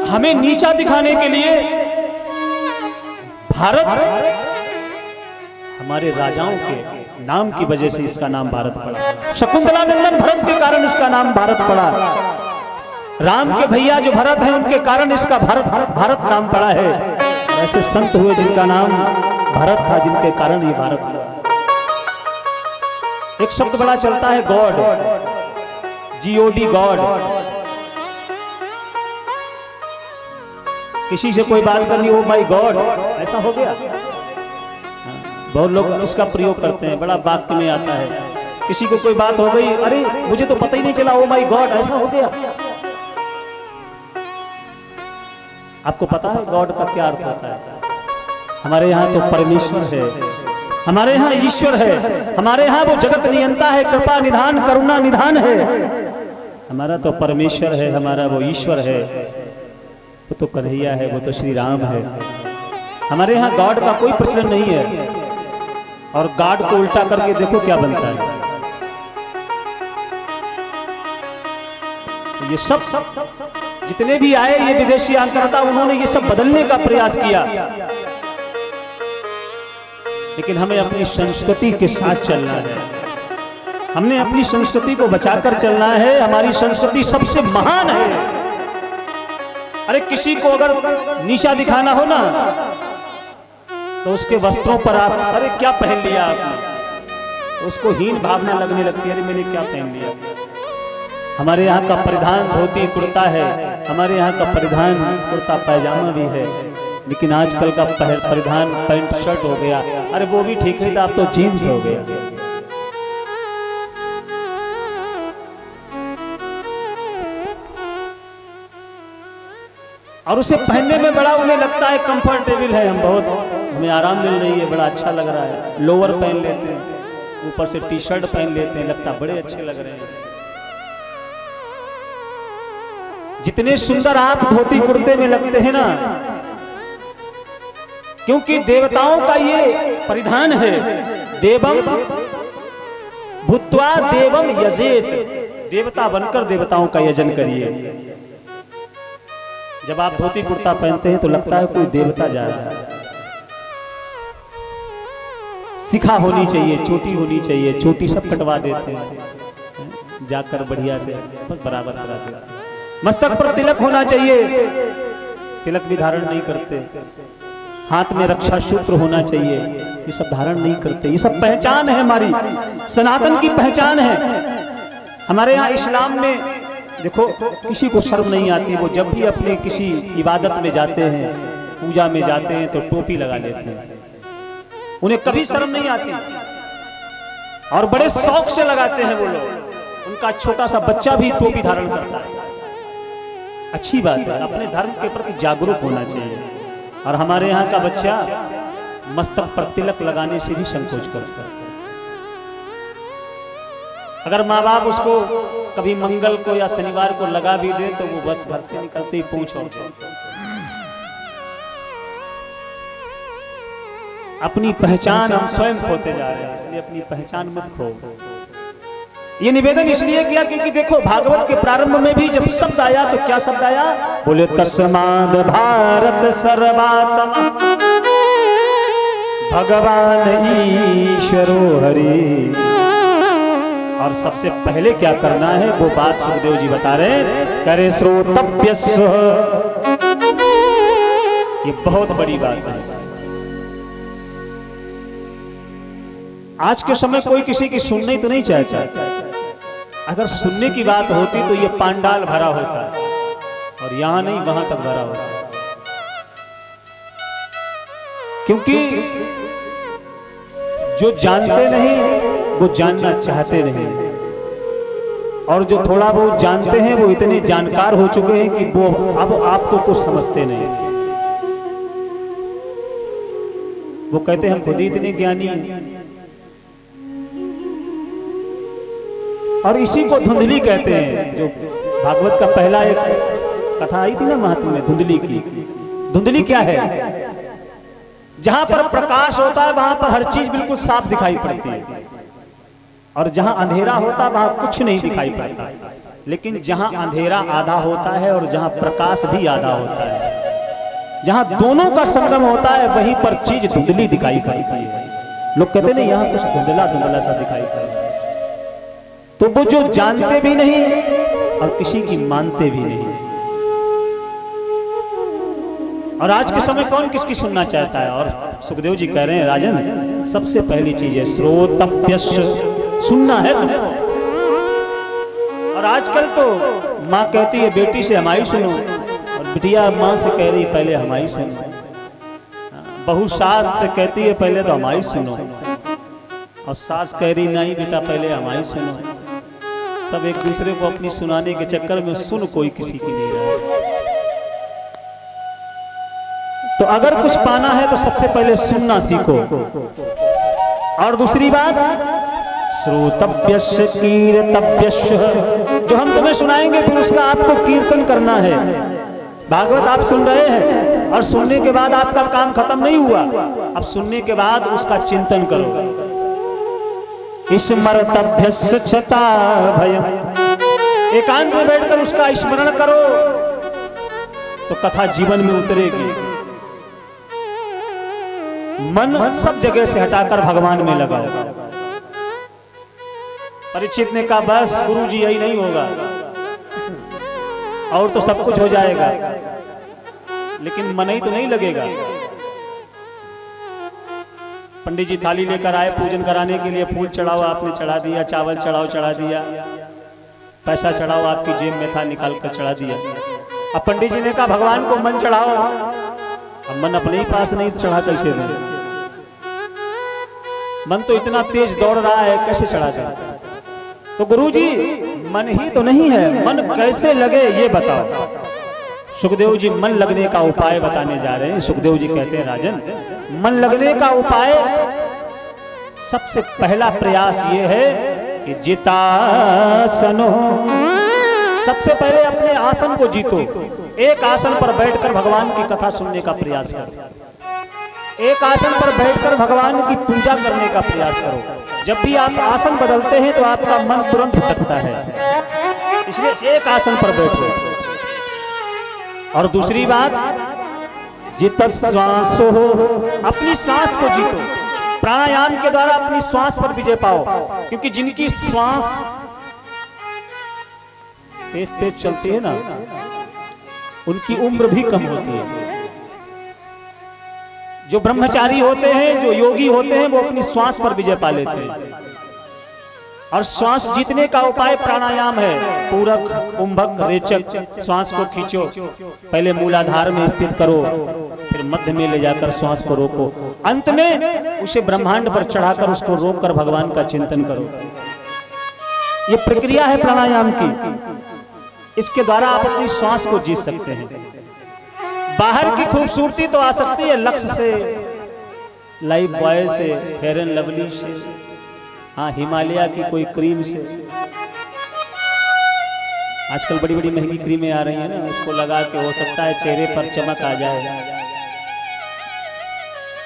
हमें नीचा दिखाने के लिए भारत हमारे राजाओं के नाम की वजह से इसका नाम भारत पड़ा। शकुंतला नंदन भरत के कारण इसका नाम भारत पड़ा। राम के भैया जो भरत हैं उनके कारण इसका भारत नाम पड़ा है। ऐसे संत हुए जिनका नाम भरत था, जिनके कारण ये भारत हुआ। एक शब्द बड़ा चलता है गॉड, GOD गॉड। किसी से कोई बात करनी, ओ माय गॉड, ऐसा हो गया। बहुत लोग इसका प्रयोग करते हैं, बड़ा वाक्य में आता है। किसी को कोई बात हो गई, अरे मुझे तो पता ही नहीं चला, ओ माय गॉड, ऐसा हो गया। आपको पता है गॉड का क्या अर्थ होता है? हमारे यहाँ तो परमेश्वर है, हमारे यहाँ ईश्वर है, हमारे यहाँ वो जगत नियंता है, कृपा निधान करुणा निधान है। हमारा तो परमेश्वर है, हमारा वो ईश्वर है, वो तो कन्हैया है, वो तो श्री राम है। हमारे यहाँ गॉड का कोई प्रचलन नहीं है। और गॉड को उल्टा करके देखो क्या बनता है। ये सब जितने भी आए ये विदेशी आक्रमणकर्ता, उन्होंने ये सब बदलने का प्रयास किया, लेकिन हमें अपनी संस्कृति के साथ चलना है। हमने अपनी संस्कृति को बचाकर चलना है। हमारी संस्कृति सबसे महान है। अरे किसी को अगर नीचा दिखाना हो ना, तो उसके वस्त्रों पर आप अरे क्या पहन लिया आपने, तो उसको हीन भावना लगने लगती है, अरे मैंने क्या पहन लिया। हमारे यहाँ का परिधान धोती कुर्ता है, हमारे यहाँ का परिधान कुर्ता पैजामा भी है, लेकिन आजकल का परिधान पैंट शर्ट हो गया। अरे वो भी ठीक है, तो आप तो जीन्स हो गया। और उसे पहनने में बड़ा उन्हें लगता है कंफर्टेबल है, हम बहुत हमें आराम मिल रही है, बड़ा अच्छा लग रहा है। लोअर पहन लेते हैं, ऊपर से टी-शर्ट पहन लेते हैं, लगता बड़े अच्छे लग रहे हैं। जितने सुंदर आप धोती कुर्ते में लगते हैं ना, क्योंकि देवताओं का ये परिधान है। देवम भूत्वा देवम यजेत, देवता बनकर देवताओं का यजन करिए। जब आप धोती कुर्ता पहनते हैं तो लगता है कोई देवता जा रहा है। शिखा होनी चाहिए, चोटी होनी चाहिए, चोटी सब कटवा देते हैं, जाकर बढ़िया से बस बराबर करा देते हैं। मस्तक पर तिलक होना चाहिए, तिलक भी धारण नहीं करते। हाथ में रक्षा सूत्र होना चाहिए, ये सब धारण नहीं करते। ये सब पहचान है, हमारी सनातन की पहचान है। हमारे यहाँ इस्लाम में देखो किसी को शर्म नहीं आती, वो जब भी अपने किसी इबादत में जाते हैं, पूजा में जाते हैं, तो टोपी लगा लेते हैं। उन्हें कभी शर्म नहीं आती और बड़े शौक से लगाते हैं वो लोग। उनका छोटा सा बच्चा भी टोपी धारण करता है। अच्छी बात है, अपने धर्म के प्रति जागरूक होना चाहिए। और हमारे यहाँ का बच्चा मस्तक पर तिलक लगाने से भी संकोच करता है। अगर माँ बाप उसको कभी मंगल को या शनिवार को लगा भी दे तो वो बस घर से निकलते ही पूछो। अपनी पहचान हम स्वयं खोते जा रहे हैं, इसलिए अपनी पहचान मत खो। ये निवेदन इसलिए किया क्योंकि देखो भागवत के प्रारंभ में भी जब शब्द आया तो क्या शब्द आया? बोले तस्माद भारत सर्वात्मा भगवान ईश्वरो हरि। और सबसे पहले क्या करना है वो बात सुखदेव जी बता रहे हैं, करे श्रोतव्यस्व। ये बहुत बड़ी बात है। आज के समय कोई किसी की सुनने तो नहीं चाहता। अगर सुनने की बात होती तो ये पांडाल भरा होता है, और यहां नहीं वहां तक भरा होता है। क्योंकि जो जानते नहीं वो जानना चाहते नहीं, और जो थोड़ा बहुत जानते हैं वो इतने जानकार हो चुके हैं कि वो अब आपको कुछ समझते नहीं। वो कहते हैं हम खुद ही इतने ज्ञानी हैं। और इसी को धुंधली कहते हैं। जो भागवत का पहला एक कथा आई थी ना महात्मा में, धुंधली की। धुंधली क्या है? जहां पर प्रकाश होता है वहां पर हर चीज बिल्कुल साफ दिखाई पड़ती है, और जहां अंधेरा होता है वहां कुछ नहीं दिखाई पड़ता। लेकिन जहां अंधेरा आधा होता है और जहां प्रकाश भी आधा होता है, जहां दोनों का संगम होता है, वहीं पर चीज धुंधली दिखाई पड़ती है। लोग कहते नहीं यहाँ कुछ धुंधला धुंधला सा दिखाई पड़ता है, तो वो जो जानते भी नहीं और किसी की मानते भी नहीं। और आज के समय कौन किसकी सुनना चाहता है? और सुखदेव जी कह रहे हैं राजन, सबसे पहली चीज है श्रोतव्यस्य, सुनना है तुमको। और आजकल तो माँ कहती है बेटी से हमारी सुनो, और बिटिया माँ से कह रही पहले हमारी सुनो, बहू सास से कहती है पहले तो हमारी सुनो, और सास कह रही नहीं बेटा पहले हमारी सुनो। सब एक दूसरे को अपनी सुनाने के चक्कर में सुन कोई किसी की नहीं रहा। तो अगर कुछ पाना है तो सबसे पहले सुनना सीखो। और दूसरी बात, श्रोतव्यस्य कीर्तव्यस्य, जो हम तुम्हें सुनाएंगे फिर उसका आपको कीर्तन करना है। भागवत आप सुन रहे हैं और सुनने के बाद आपका काम खत्म नहीं हुआ, अब सुनने के बाद उसका चिंतन करो। स्मरतभ्यस्य छता भयम्, एकांत में बैठकर उसका स्मरण करो तो कथा जीवन में उतरेगी। मन सब जगह से हटाकर भगवान में लगाओ। परीक्षित ने कहा बस गुरुजी यही नहीं होगा और तो सब कुछ हो जाएगा, लेकिन मन ही तो नहीं लगेगा। पंडित जी थाली लेकर आए पूजन कराने के लिए, फूल चढ़ाओ आपने चढ़ा दिया, चावल चढ़ाओ चढ़ा दिया, पैसा चढ़ाओ आपकी जेब में था निकाल कर चढ़ा दिया। अब पंडित जी ने कहा भगवान को मन चढ़ाओ, अब मन अपने ही पास नहीं चढ़ा कैसे दे? मन तो इतना तेज दौड़ रहा है कैसे चढ़ा दे? तो गुरुजी मन ही तो नहीं है, मन कैसे लगे ये बताओ। सुखदेव जी मन लगने का उपाय बताने जा रहे हैं। सुखदेव जी कहते हैं राजन, मन लगने का उपाय सबसे पहला प्रयास ये है कि जितासनो, सबसे पहले अपने आसन को जीतो। एक आसन पर बैठकर भगवान की कथा सुनने का प्रयास करो, एक आसन पर बैठकर भगवान की पूजा करने का प्रयास करो। जब भी आप आसन बदलते हैं तो आपका मन तुरंत भटकता है, इसलिए एक आसन पर बैठो। और दूसरी बात, जित श्वासो, अपनी श्वास को जीतो। प्राणायाम के द्वारा अपनी श्वास पर विजय पाओ, क्योंकि जिनकी श्वास तेज तेज चलती है ना, उनकी उम्र भी कम होती है। जो ब्रह्मचारी होते हैं, जो योगी होते हैं, वो अपनी श्वास पर विजय पा लेते हैं। और श्वास जीतने का उपाय प्राणायाम है। पूरक, कुंभक, रेचक, श्वास को खींचो, पहले मूलाधार में स्थित करो, फिर मध्य में ले जाकर श्वास को रोको, अंत में उसे ब्रह्मांड पर चढ़ाकर उसको रोककर भगवान का चिंतन करो। ये प्रक्रिया है प्राणायाम की, इसके द्वारा आप अपनी श्वास को जीत सकते हैं। बाहर की खूबसूरती तो आ सकती है लक्ष्य से, लाइफ बॉय से, फेयर एंड लवली से, हाँ हिमालय की कोई क्रीम से। आजकल बड़ी बड़ी महंगी क्रीमें आ रही हैं ना, उसको लगा के हो सकता है चेहरे पर चमक आ जाए।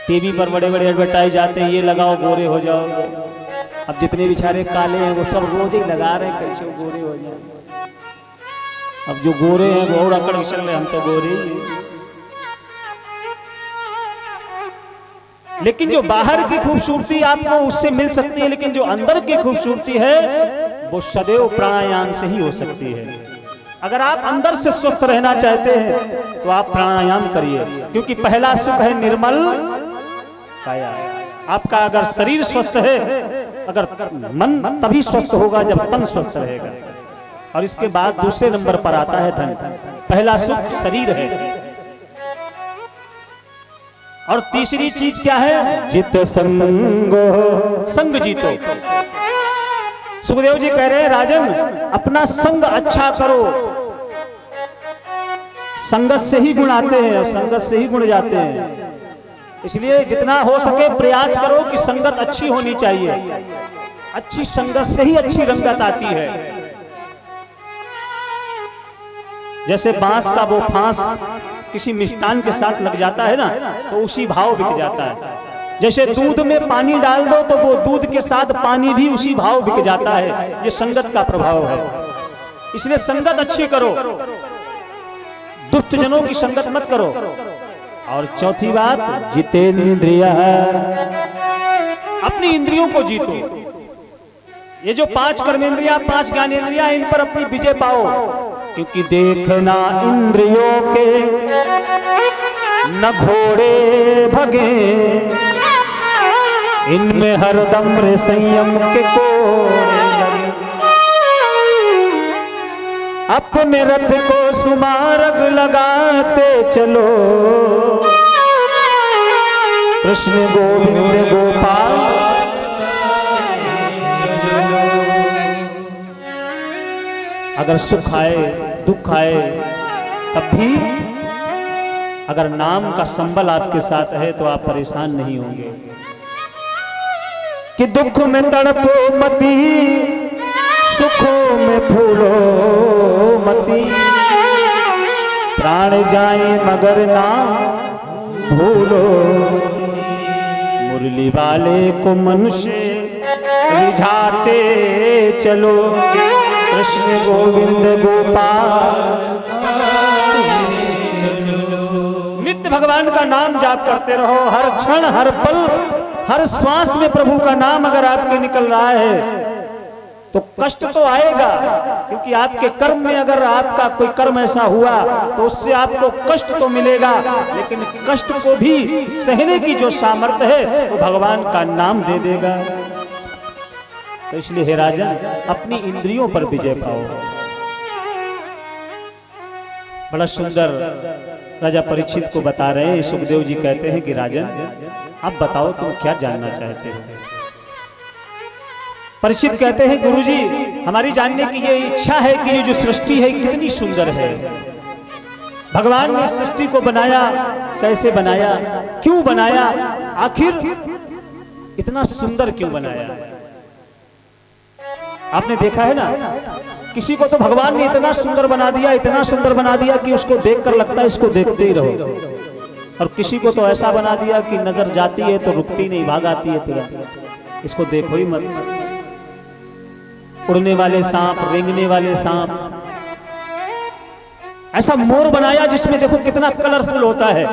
टीवी पर बड़े बड़े एडवर्टाइज आते हैं, ये लगाओ गोरे हो जाओ। अब जितने बेचारे काले हैं वो सब रोज ही लगा रहे हैं कैसे वो गोरे हो जाए। अब जो गोरे हैं वो और अकड़ चल रहे, हम तो गोरे ही हैं। लेकिन जो बाहर की खूबसूरती आपको उससे मिल सकती है, लेकिन जो अंदर की खूबसूरती है वो सदैव प्राणायाम से ही हो सकती है। अगर आप अंदर से स्वस्थ रहना चाहते हैं तो आप प्राणायाम करिए, क्योंकि पहला सुख है निर्मल काया। आपका अगर शरीर स्वस्थ है, अगर मन तभी स्वस्थ होगा जब तन स्वस्थ रहेगा। और इसके बाद दूसरे नंबर पर आता है धन। पहला सुख शरीर है, और तीसरी चीज क्या है? जित संगो, संग जीतो। सुखदेव जी कह रहे हैं राजन, अपना संग अच्छा करो। संगत से ही गुण आते हैं और संगत से ही गुण जाते हैं। इसलिए जितना हो सके प्रयास करो कि संगत अच्छी होनी चाहिए। अच्छी संगत से ही अच्छी रंगत आती है। जैसे बांस का वो फांस किसी मिष्टान के साथ लग जाता है ना, तो उसी भाव बिक जाता है। जैसे दूध में पानी डाल दो तो वो दूध के साथ पानी भी उसी भाव बिक जाता है। ये संगत का प्रभाव है। इसलिए संगत अच्छी करो, दुष्ट जनों की संगत मत करो। और चौथी बात, जितेंद्रिय, अपनी इंद्रियों को जीतो। ये जो 5 कर्मेंद्रिया, 5 ज्ञानेंद्रिया, इन पर अपनी विजय पाओ। क्योंकि देखना इंद्रियों के न घोड़े भगे, इनमें हरदम संयम के कोड़े लगे। अपने रथ को सुमार्ग लगाते चलो, कृष्ण गोविंद गोपाल। अगर सुख आए दुख आए तब भी अगर नाम का संबल आपके साथ है तो आप परेशान नहीं होंगे। कि दुख में तड़पो मती, सुखों में फूलो मती, प्राण जाए मगर नाम भूलो। मुरली वाले को मनुष्य रिझाते चलो, कृष्ण गोविंद गोपाल। नित्य भगवान का नाम जाप करते रहो, हर क्षण हर पल हर श्वास में प्रभु का नाम अगर आपके निकल रहा है तो कष्ट तो आएगा, क्योंकि आपके कर्म में अगर आपका कोई कर्म ऐसा हुआ तो उससे आपको कष्ट तो मिलेगा, लेकिन कष्ट को भी सहने की जो सामर्थ्य है वो भगवान का नाम दे देगा। तो इसलिए हे राजन, अपनी इंद्रियों पर विजय पाओ। बड़ा सुंदर राजा परीक्षित को बता रहे हैं। सुखदेव जी कहते हैं कि राजन, आप बताओ तुम क्या जानना चाहते हो। परीक्षित कहते हैं, गुरुजी, हमारी जानने की ये इच्छा है कि ये जो सृष्टि है कितनी सुंदर है। भगवान ने सृष्टि को बनाया, कैसे बनाया, क्यों बनाया, आखिर इतना सुंदर क्यों बनाया। आपने देखा है ना, किसी को तो भगवान ने इतना सुंदर बना दिया, इतना सुंदर बना दिया कि उसको देखकर लगता है इसको देखते ही रहो। और किसी को तो ऐसा बना दिया कि नजर जाती है तो रुकती नहीं, भाग आती है तुरंत, इसको देखो ही मत। उड़ने वाले सांप, रेंगने वाले सांप, ऐसा मोर बनाया जिसमें देखो कितना कलरफुल होता है,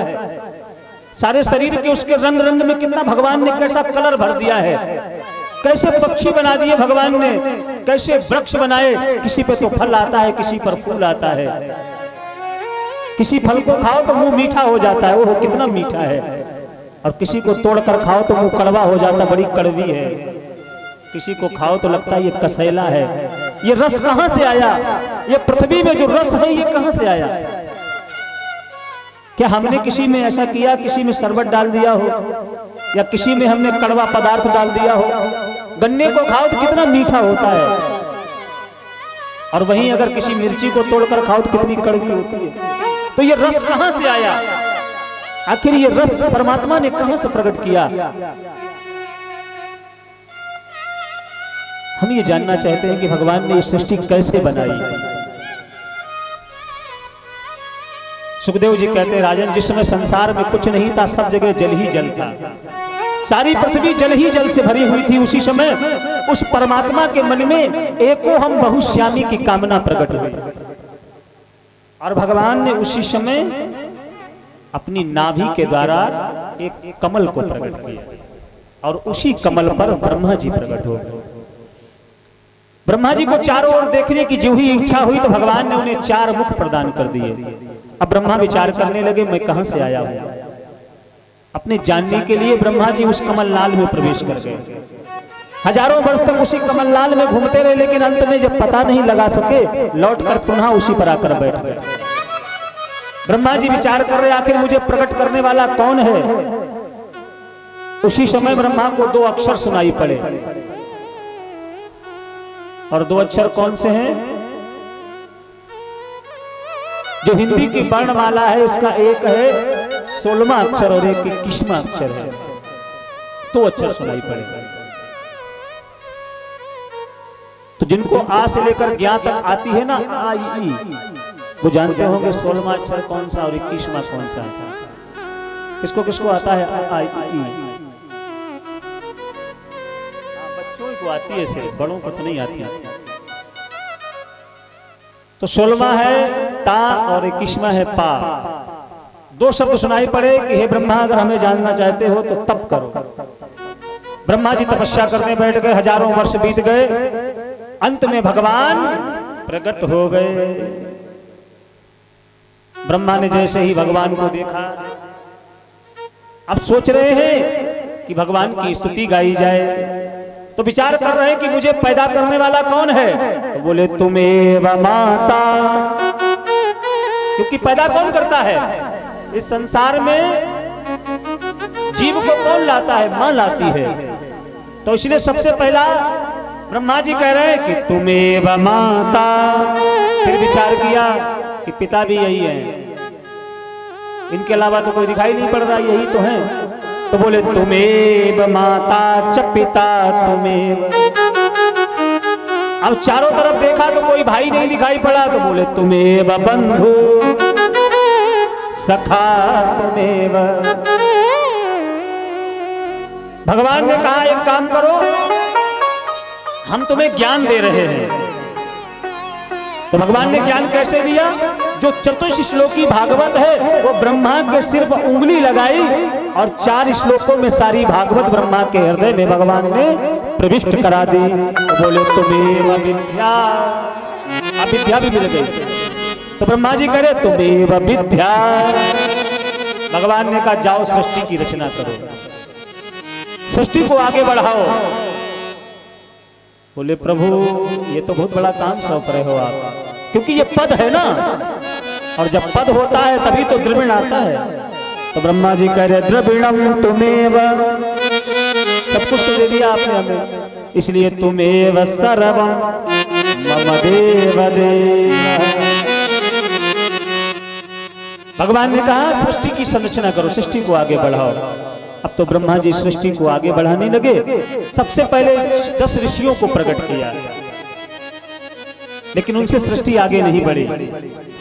सारे शरीर के उसके रंग रंग में कितना भगवान ने कैसा कलर भर दिया है। कैसे पक्षी बना दिए भगवान ने, कैसे वृक्ष बनाए, किसी पे तो फल आता है, किसी पर फूल आता है। किसी फल को खाओ तो मुंह मीठा हो जाता है, वो कितना मीठा है, और किसी को तोड़कर खाओ तो मुंह कड़वा हो जाता है, बड़ी कड़वी है। किसी को खाओ तो लगता है ये कसैला है। ये रस कहां से आया, ये पृथ्वी में जो रस है ये कहां से आया। क्या हमने किसी में ऐसा किया, किसी में शरबत डाल दिया हो, या किसी में हमने कड़वा पदार्थ डाल दिया हो। गन्ने को खाओ तो कितना मीठा होता है, और वहीं अगर किसी मिर्ची को तोड़कर खाओ तो कितनी कड़वी होती है। तो ये रस कहां से आया, आखिर ये रस परमात्मा ने कहां से प्रकट किया। हम ये जानना चाहते हैं कि भगवान ने ये सृष्टि कैसे बनाई। सुखदेव जी कहते हैं, राजन, जिस समय संसार में कुछ नहीं था, सब जगह जल ही जल था, सारी पृथ्वी जल ही जल से भरी हुई थी। उसी समय उस परमात्मा के मन में एको हम बहुश्यामी की कामना प्रकट हुई, और भगवान ने उसी समय अपनी नाभि के द्वारा एक कमल को प्रकट किया, और उसी कमल पर ब्रह्मा जी प्रकट हो गए। ब्रह्मा जी को चारों ओर देखने की जो ही इच्छा हुई तो भगवान ने उन्हें 4 मुख प्रदान कर दिए। अब ब्रह्मा विचार करने लगे, मैं कहां से आया हूं। अपने जानने के लिए ब्रह्मा जी उस कमलनाल में प्रवेश कर गए। हजारों वर्ष तक उसी कमलनाल में घूमते रहे, लेकिन अंत में जब पता नहीं लगा सके, लौटकर पुनः उसी पर आकर बैठ गए। ब्रह्मा जी विचार कर रहे, आखिर मुझे प्रकट करने वाला कौन है। उसी समय ब्रह्मा को 2 अक्षर सुनाई पड़े, और 2 अक्षर कौन से हैं। जो हिंदी की वर्णमाला है उसका एक है 16वां अक्षर और एक 21वां अक्षर है। 2 अक्षर सुनाई पड़े। तो जिनको आ से लेकर ज्ञा तक आती है ना, आ ई, वो जानते होंगे 16वां अक्षर कौन सा और 21वां कौन सा। किसको किसको आता है आ ई। बच्चों को आती है, सिर्फ बड़ों को तो नहीं आती। तो 16वां है ता और 21वां है पा। दो शब्द सुनाई पड़े कि हे ब्रह्मा, अगर हमें जानना चाहते हो तो तप करो। ब्रह्मा जी तपस्या करने बैठ गए, हजारों वर्ष बीत गए, अंत में भगवान प्रकट हो गए। ब्रह्मा ने जैसे ही भगवान को देखा, अब सोच रहे हैं कि भगवान की स्तुति गाई जाए, तो विचार कर रहे हैं कि मुझे पैदा करने वाला कौन है। तो बोले तुमेव माता, क्योंकि पैदा कौन करता है इस संसार में, जीव को कौन लाता है, मां लाती है। तो इसलिए सबसे पहला ब्रह्मा जी कह रहे हैं कि तुमेव माता। फिर विचार किया कि पिता भी यही है, इनके अलावा तो कोई दिखाई नहीं पड़ रहा, यही तो है। तो बोले तुमेव माता च पिता तुमेव। अब चारों तरफ देखा तो कोई भाई नहीं दिखाई पड़ा, तो बोले तुमेव बंधु सखा तुमेव। भगवान ने कहा एक काम करो, हम तुम्हें ज्ञान दे रहे हैं। तो भगवान ने ज्ञान कैसे दिया? जो चतुर्थ श्लोकी भागवत है वो ब्रह्मा के सिर्फ उंगली लगाई और 4 श्लोकों में सारी भागवत ब्रह्मा के हृदय में भगवान ने प्रविष्ट करा दी। तो बोले तुम्हें विद्या, अविद्या भी मिल गई। तो ब्रह्मा जी कह रहे तुम्हें विद्या। भगवान ने कहा जाओ सृष्टि की रचना करो, सृष्टि को आगे बढ़ाओ। बोले प्रभु ये तो बहुत बड़ा काम सौंप रहे हो आप, क्योंकि ये पद है ना, और जब पद होता है तभी तो द्रविण आता है। तो ब्रह्मा जी कह रहे द्रविणम तुमेव, सब कुछ तो दे दिया आपने हमें, इसलिए तुमेव सर्वम मम देव देव। भगवान ने कहा सृष्टि की संरचना करो, सृष्टि को आगे बढ़ाओ। अब तो ब्रह्मा जी सृष्टि को आगे बढ़ाने लगे। सबसे पहले 10 ऋषियों को प्रकट किया, लेकिन उनसे सृष्टि आगे नहीं बढ़ी।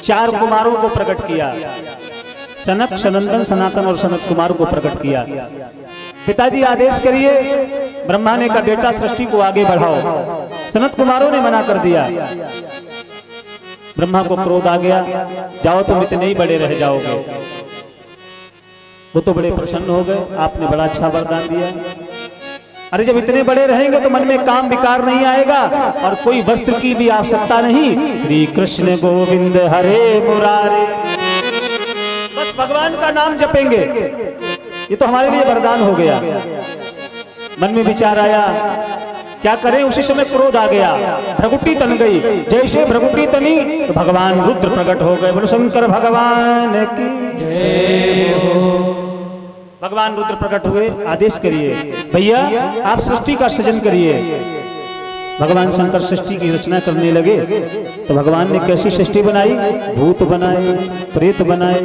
4 कुमारों को प्रकट किया, सनक, सनंदन, सनातन और सनत कुमार को प्रकट किया। पिताजी आदेश करिए, ब्रह्मा ने कहा बेटा सृष्टि को आगे बढ़ाओ। सनत कुमारों ने मना कर दिया। ब्रह्मा को क्रोध आ गया, जाओ तुम इतने ही बड़े रह जाओगे। वो तो बड़े प्रसन्न हो गए, आपने बड़ा अच्छा वरदान दिया। अरे जब इतने बड़े रहेंगे तो मन में काम विकार नहीं आएगा और कोई वस्त्र की भी आवश्यकता नहीं। श्री कृष्ण गोविंद हरे मुरारे, बस भगवान का नाम जपेंगे, ये तो हमारे लिए वरदान हो गया। मन में विचार आया क्या करें, उसी समय क्रोध आ गया, भ्रगुटी तन गई। जैसे भ्रगुटी तनी तो भगवान रुद्र प्रकट हो गए। बोलो शंकर भगवान की जय हो। भगवान रुद्र प्रकट हुए, आदेश करिए भैया आप सृष्टि का सृजन करिए। भगवान शंकर सृष्टि की रचना करने लगे। तो भगवान ने कैसी सृष्टि बनाई? भूत बनाए, प्रेत बनाए,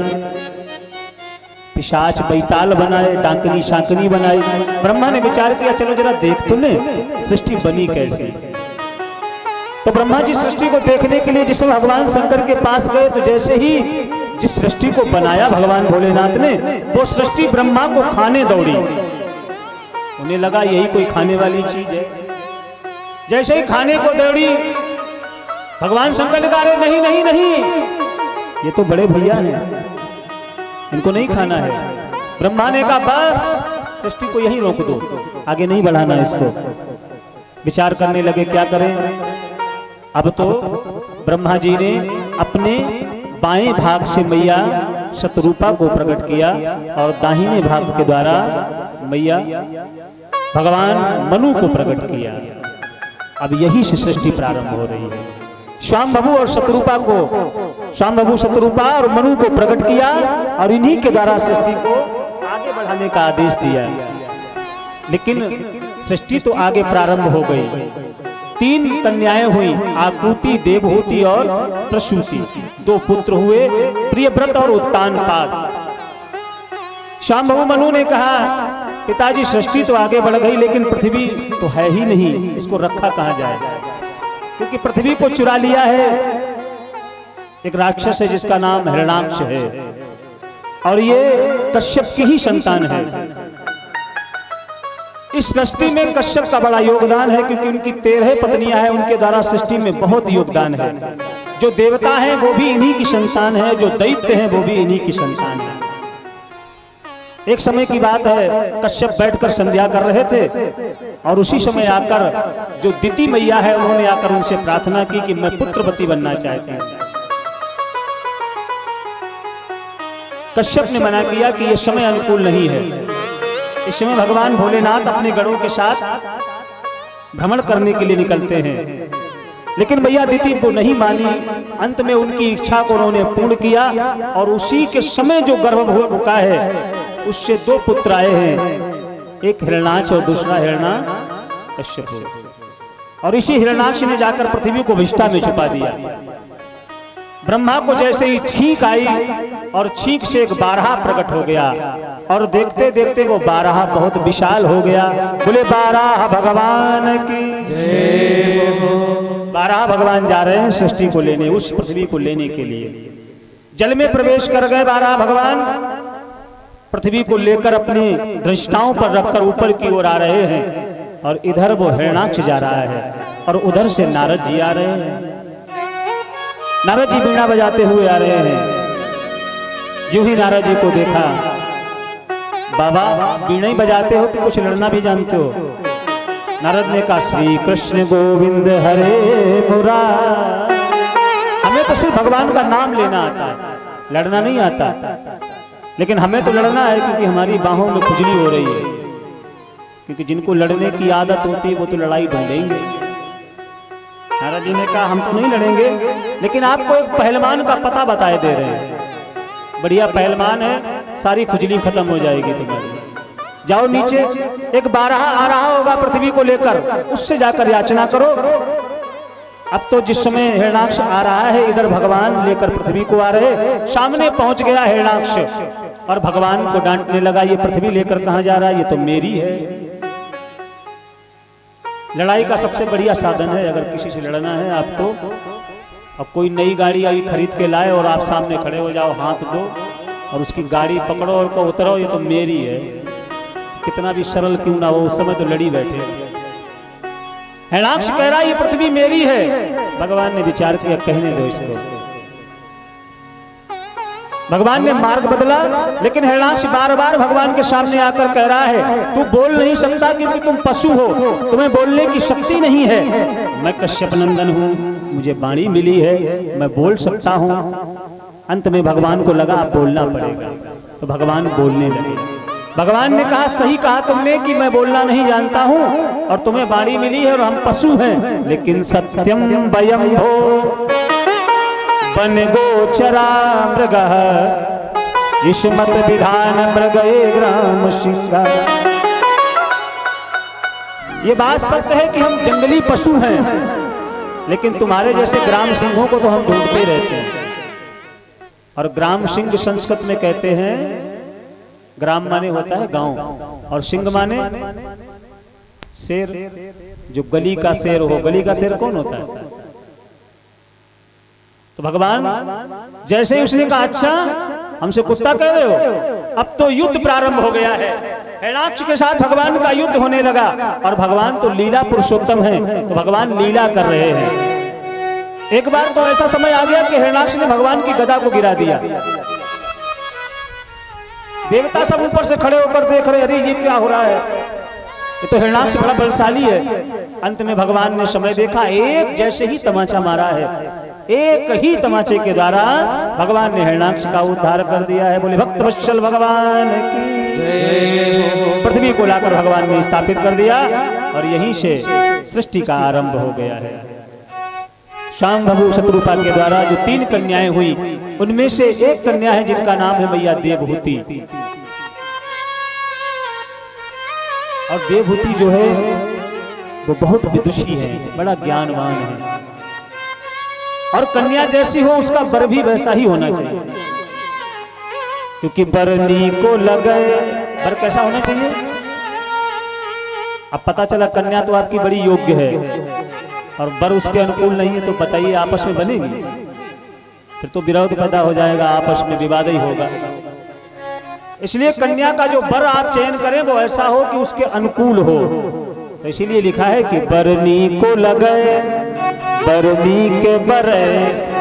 पिशाच बैताल बनाए, डांकनी शांकनी बनाई। ब्रह्मा ने विचार किया चलो जरा देख तो ले सृष्टि बनी कैसे। तो ब्रह्मा जी सृष्टि को देखने के लिए जिस भगवान शंकर के पास गए, तो जैसे ही जिस सृष्टि को बनाया भगवान भोलेनाथ ने, वो सृष्टि ब्रह्मा को खाने दौड़ी। उन्हें लगा यही कोई खाने वाली चीज है। जैसे ही खाने को दौड़ी, भगवान शंकर ने कहा नहीं नहीं नहीं, ये तो बड़े भैया हैं, इनको नहीं खाना है। ब्रह्मा ने कहा बस सृष्टि को यहीं रोक दो, आगे नहीं बढ़ाना इसको। विचार करने लगे क्या करें। अब तो ब्रह्मा जी ने अपने बाएं भाग से मैया शतरूपा को प्रकट किया और दाहिने भाग के द्वारा मैया भगवान मनु को प्रकट किया। अब यही से सृष्टि प्रारंभ हो रही है। स्वामभू और शतरूपा को, स्वामभू शतरूपा और मनु को प्रकट किया और इन्हीं के द्वारा सृष्टि को आगे बढ़ाने का आदेश दिया। लेकिन सृष्टि तो आगे प्रारंभ हो गई। 3 कन्याएं हुई, आकुति, देवहूति और प्रसूति। 2 पुत्र हुए, प्रियव्रत और उत्तानपाद। स्वामभू मनु ने कहा पिताजी सृष्टि तो आगे बढ़ गई, लेकिन पृथ्वी तो है ही नहीं, इसको रखा कहां जाए, क्योंकि पृथ्वी को चुरा लिया है एक राक्षस है जिसका नाम हिरण्याक्ष है, और ये कश्यप की ही संतान है। इस सृष्टि में कश्यप का बड़ा योगदान है, क्योंकि उनकी 13 पत्नियां हैं, उनके द्वारा सृष्टि में बहुत योगदान है। जो देवता हैं वो भी इन्हीं की संतान है, जो दैत्य हैं वो भी इन्हीं की संतान है। एक समय की बात है, कश्यप बैठकर संध्या कर रहे थे और उसी समय आकर जो दिति मैया है उन्होंने आकर उनसे प्रार्थना की कि मैं पुत्रवती बनना चाहती हूं। कश्यप ने मना किया कि यह समय अनुकूल नहीं है। इस समय भगवान भोलेनाथ अपने गणों के साथ भ्रमण करने के लिए निकलते हैं, लेकिन मैया दिति वो नहीं मानी। अंत में उनकी इच्छा को उन्होंने पूर्ण किया और उसी के समय जो गर्भ रुका है उससे 2 पुत्र आए हैं, एक हिरण्याक्ष और दूसरा हिरण्यकश्यप। और इसी हिरण्याक्ष ने जाकर पृथ्वी को विष्ठा में छुपा दिया। ब्रह्मा को जैसे ही छींक आई और छींक से एक बारहा प्रकट हो गया और देखते देखते वो बारहा बहुत विशाल हो गया। बोले बारहा भगवान की जय हो। बारहा भगवान जा रहे हैं सृष्टि को लेने, उस पृथ्वी को लेने के लिए। जल में प्रवेश कर गए बारहा भगवान, पृथ्वी को लेकर अपनी दृष्टाओं पर रखकर ऊपर की ओर आ रहे हैं और इधर वो हिरण्याक्ष जा रहा है और उधर से नारद जी आ रहे हैं। नारद जी वीणा बजाते हुए आ रहे हैं। जो ही नारद जी को देखा, बाबा वीणा ही बजाते हो कि कुछ लड़ना भी जानते हो? नारद ने कहा श्री कृष्ण गोविंद हरे मुरारी। हमें तो सिर्फ भगवान का नाम लेना आता है, लड़ना नहीं आता। लेकिन हमें तो लड़ना है क्योंकि हमारी बाहों में खुजली हो रही है, क्योंकि जिनको लड़ने की आदत होती है वो तो लड़ाई ढूंढेंगे। नारद जी ने कहा हम तो नहीं लड़ेंगे, लेकिन आपको एक पहलवान का पता बताए दे रहे हैं। बढ़िया पहलवान है, सारी खुजली खत्म हो जाएगी तुम्हारी। जाओ नीचे, एक बारहा आ रहा होगा पृथ्वी को लेकर, उससे जाकर याचना करो। अब तो जिस समय हिरण्याक्ष आ रहा है, इधर भगवान लेकर पृथ्वी को आ रहे, सामने पहुंच गया हिरण्याक्ष और भगवान को डांटने लगा, ये पृथ्वी लेकर कहां जा रहा है, ये तो मेरी है। लड़ाई का सबसे बढ़िया साधन है, अगर किसी से लड़ना है आपको, अब कोई नई गाड़ी अभी खरीद के लाए और आप सामने खड़े हो जाओ, हाथ दो और उसकी गाड़ी पकड़ो और कहो उतरो ये तो मेरी है, कितना भी सरल क्यों ना हो, उस समय तो लड़ी बैठे। हिरण्याक्ष कह रहा ये पृथ्वी मेरी है। भगवान ने विचार किया, कहने दो इसको। भगवान ने मार्ग बदला, लेकिन हिरण्याक्ष बार बार भगवान के सामने आकर कह रहा है तू बोल नहीं सकता क्योंकि तुम पशु हो, तुम्हें बोलने की शक्ति नहीं है। मैं कश्यप नंदन हूँ, मुझे वाणी मिली है, मैं बोल सकता हूँ। अंत में भगवान को लगा अब बोलना पड़ेगा, तो भगवान बोलने लगे। भगवान ने कहा सही कहा तुमने कि मैं बोलना नहीं जानता हूँ और तुम्हें वाणी मिली है और हम पशु हैं, लेकिन सत्यम वयम भो वन गोचरा मृगः युष्मत विधान मृगये ग्राम सिंह। ये बात सत्य है कि हम जंगली पशु हैं, लेकिन तुम्हारे जैसे ग्राम सिंहों को तो हम ढूंढते रहते हैं। और ग्राम सिंह संस्कृत में कहते हैं, ग्राम माने होता है गांव और सिंह माने शेर। जो गली का शेर हो, गली का शेर कौन होता है? तो भगवान जैसे ही उसने कहा अच्छा हमसे कुत्ता कह रहे हो, अब तो युद्ध प्रारंभ हो गया है। हिरण्याक्ष के साथ भगवान का युद्ध होने लगा और भगवान तो लीला पुरुषोत्तम हैं, तो भगवान लीला कर रहे हैं। एक बार तो ऐसा समय आ गया कि हिरण्याक्ष ने भगवान की गदा को गिरा दिया। देवता सब ऊपर से खड़े होकर देख रहे, अरे ये क्या हो रहा है, ये तो हिरण्याक्ष बड़ा बलशाली है। अंत में भगवान ने समय देखा, एक जैसे ही तमाचा मारा है, एक ही तमाचे के द्वारा भगवान ने हिरण्याक्ष का उद्धार कर दिया है। बोले भक्त वत्सल भगवान की जय। पृथ्वी को लाकर भगवान ने स्थापित कर दिया और यहीं से सृष्टि का आरंभ हो गया है। शांभवी शत्रुपा के द्वारा जो 3 कन्याएं हुई, उनमें से एक कन्या है जिनका नाम है मैया देवहूति। और देवहूति जो है वो बहुत विदुषी है, बड़ा ज्ञानवान है। और कन्या जैसी हो उसका वर भी वैसा ही होना चाहिए, क्योंकि बरनी को लगे। वर कैसा होना चाहिए? अब पता चला कन्या तो आपकी बड़ी योग्य है और वर उसके अनुकूल नहीं है, तो बताइए आपस में बनेगी? फिर तो विरोध पैदा हो जाएगा, आपस में विवाद ही होगा। इसलिए कन्या का जो वर आप चयन करें वो ऐसा हो कि उसके अनुकूल हो। तो इसीलिए लिखा है कि बरनी को लगे बरनी के बरस,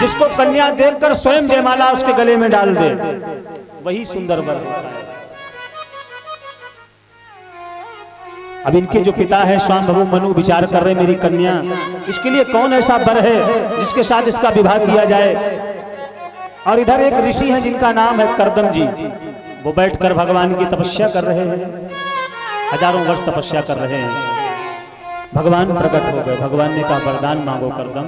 जिसको कन्या देखकर स्वयं जयमाला उसके गले में डाल दे, वही सुंदर वर होता है। अब इनके जो पिता है स्वांभवु मनु विचार कर रहे मेरी कन्या, इसके लिए कौन ऐसा वर है जिसके साथ इसका विवाह किया जाए। और इधर एक ऋषि हैं जिनका नाम है करदम जी, वो बैठकर भगवान की तपस्या कर रहे हैं, हजारों वर्ष तपस्या कर रहे हैं। भगवान प्रकट हो गए, भगवान ने कहा वरदान मांगो करदम,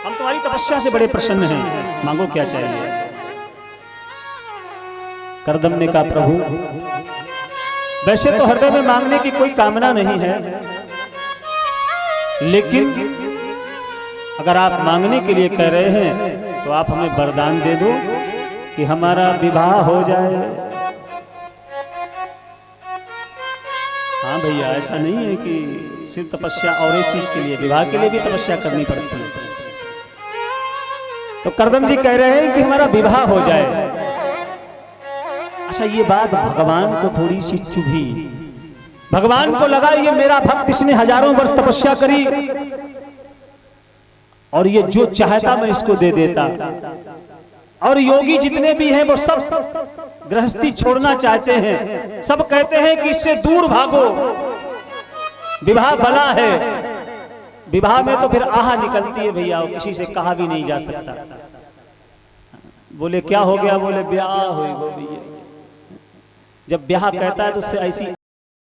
हम तुम्हारी तपस्या से बड़े प्रसन्न हैं, मांगो क्या चाहिए। करदम ने कहा प्रभु वैसे तो हृदय में मांगने की कोई कामना नहीं है, लेकिन अगर आप मांगने के लिए कह रहे हैं तो आप हमें वरदान दे दो कि हमारा विवाह हो जाए। हाँ भैया, ऐसा नहीं है कि सिर्फ तपस्या और इस चीज के लिए, विवाह के लिए भी तपस्या करनी पड़ती है। तो करदम जी कह रहे हैं कि हमारा विवाह हो जाए। अच्छा, ये बात भगवान को थोड़ी सी चुभी। भगवान को लगा ये मेरा भक्त, इसने हजारों वर्ष तपस्या करी और ये जो चाहता मैं इसको दे देता। और योगी जितने भी हैं वो सब गृहस्थी छोड़ना चाहते हैं, सब कहते हैं कि इससे दूर भागो, विवाह बला है। विवाह में तो फिर आह निकलती है भैया, किसी से कहा भी नहीं जा सकता। बोले क्या हो गया, बोले ब्याह हो गो भैया। जब ब्याह कहता है तो उससे ऐसी